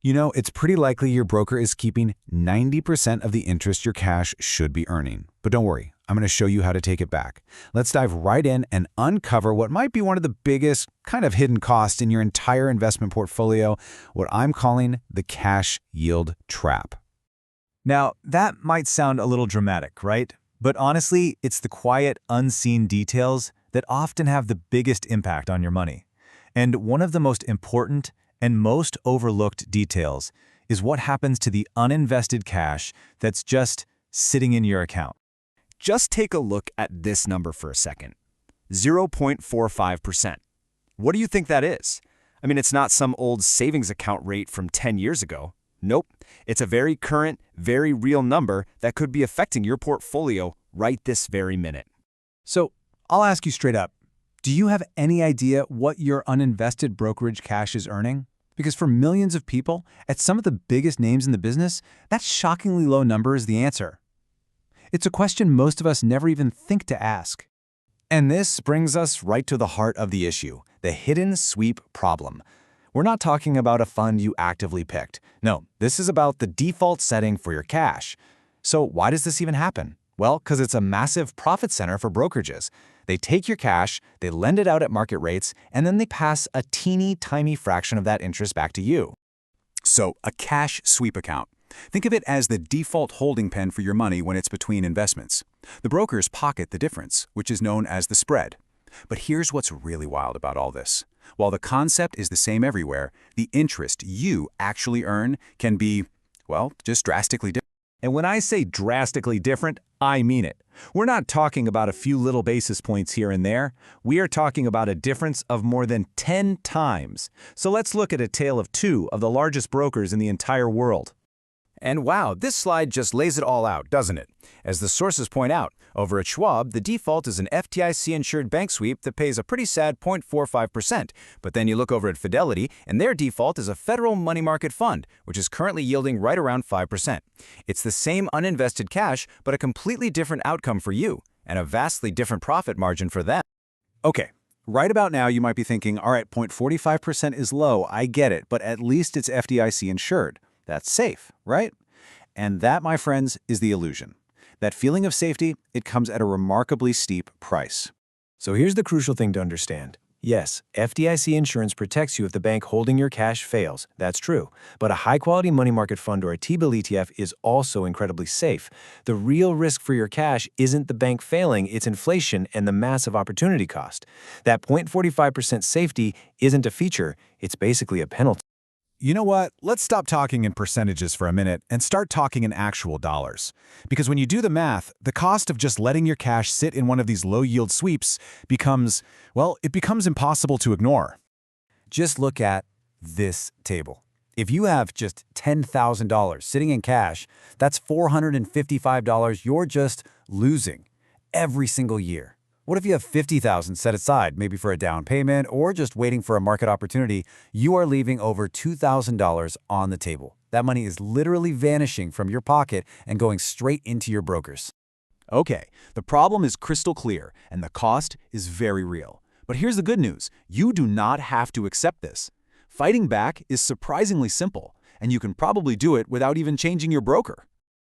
You know, it's pretty likely your broker is keeping 90% of the interest your cash should be earning. But don't worry, I'm going to show you how to take it back. Let's dive right in and uncover what might be one of the biggest kind of hidden costs in your entire investment portfolio, what I'm calling the cash yield trap. Now, that might sound a little dramatic, right? But honestly, it's the quiet, unseen details that often have the biggest impact on your money. And one of the most important and most overlooked details is what happens to the uninvested cash that's just sitting in your account. Just take a look at this number for a second. 0.45%. What do you think that is? I mean, it's not some old savings account rate from 10 years ago. Nope. It's a very current, very real number that could be affecting your portfolio right this very minute. So, I'll ask you straight up, do you have any idea what your uninvested brokerage cash is earning? Because for millions of people, at some of the biggest names in the business, that shockingly low number is the answer. It's a question most of us never even think to ask. And this brings us right to the heart of the issue, the hidden sweep problem. We're not talking about a fund you actively picked. No, this is about the default setting for your cash. So why does this even happen? Well, because it's a massive profit center for brokerages. They take your cash, they lend it out at market rates, and then they pass a teeny-tiny fraction of that interest back to you. So, a cash sweep account. Think of it as the default holding pen for your money when it's between investments. The brokers pocket the difference, which is known as the spread. But here's what's really wild about all this. While the concept is the same everywhere, the interest you actually earn can be, well, just drastically different. And when I say drastically different, I mean it. We're not talking about a few little basis points here and there. We are talking about a difference of more than 10 times. So let's look at a tale of two of the largest brokers in the entire world. And wow, this slide just lays it all out, doesn't it? As the sources point out, over at Schwab, the default is an FDIC-insured bank sweep that pays a pretty sad 0.45%. But then you look over at Fidelity, and their default is a federal money market fund, which is currently yielding right around 5%. It's the same uninvested cash, but a completely different outcome for you, and a vastly different profit margin for them. Okay, right about now you might be thinking, all right, 0.45% is low, I get it, but at least it's FDIC insured. That's safe, right? And that, my friends, is the illusion. That feeling of safety, it comes at a remarkably steep price. So here's the crucial thing to understand. Yes, FDIC insurance protects you if the bank holding your cash fails. That's true. But a high-quality money market fund or a T-bill ETF is also incredibly safe. The real risk for your cash isn't the bank failing, it's inflation and the massive opportunity cost. That 0.45% safety isn't a feature, it's basically a penalty. You know what? Let's stop talking in percentages for a minute and start talking in actual dollars. Because when you do the math, the cost of just letting your cash sit in one of these low-yield sweeps becomes, well, it becomes impossible to ignore. Just look at this table. If you have just $10,000 sitting in cash, that's $455 you're just losing every single year. What if you have $50,000 set aside, maybe for a down payment or just waiting for a market opportunity? You are leaving over $2,000 on the table. That money is literally vanishing from your pocket and going straight into your brokers. Okay, the problem is crystal clear and the cost is very real. But here's the good news. You do not have to accept this. Fighting back is surprisingly simple, and you can probably do it without even changing your broker.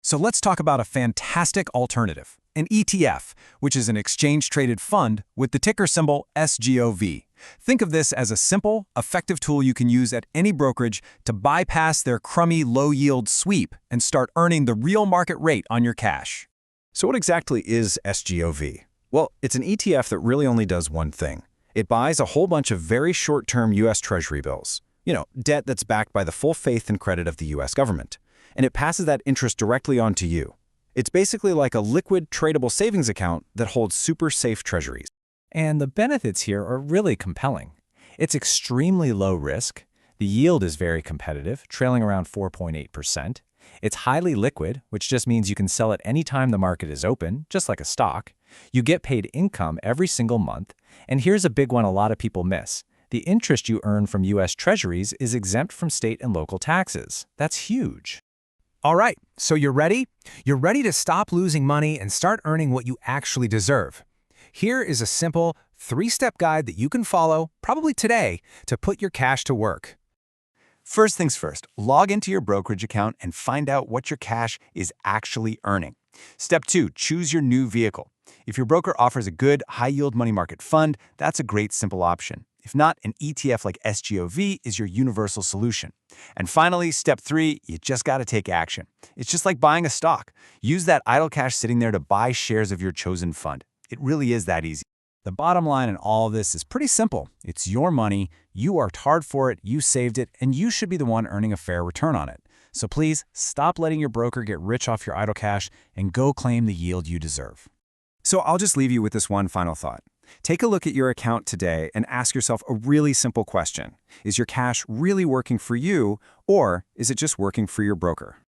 So let's talk about a fantastic alternative, an ETF, which is an exchange-traded fund with the ticker symbol SGOV. Think of this as a simple, effective tool you can use at any brokerage to bypass their crummy low-yield sweep and start earning the real market rate on your cash. So what exactly is SGOV? Well, it's an ETF that really only does one thing. It buys a whole bunch of very short-term U.S. Treasury bills. You know, debt that's backed by the full faith and credit of the U.S. government. And it passes that interest directly on to you. It's basically like a liquid, tradable savings account that holds super safe treasuries. And the benefits here are really compelling. It's extremely low risk. The yield is very competitive, trailing around 4.8%. It's highly liquid, which just means you can sell it anytime the market is open, just like a stock. You get paid income every single month. And here's a big one a lot of people miss. The interest you earn from U.S. Treasuries is exempt from state and local taxes. That's huge. All right, so you're ready? You're ready to stop losing money and start earning what you actually deserve. Here is a simple 3-step guide that you can follow, probably today, to put your cash to work. First things first, log into your brokerage account and find out what your cash is actually earning. Step 2, choose your new vehicle. If your broker offers a good, high-yield money market fund, that's a great, simple option. If not, an ETF like SGOV is your universal solution. And finally, step 3, you just got to take action. It's just like buying a stock. Use that idle cash sitting there to buy shares of your chosen fund. It really is that easy. The bottom line in all of this is pretty simple. It's your money, you worked hard for it, you saved it, and you should be the one earning a fair return on it. So please, stop letting your broker get rich off your idle cash and go claim the yield you deserve. So I'll just leave you with this one final thought. Take a look at your account today and ask yourself a really simple question. Is your cash really working for you, or is it just working for your broker?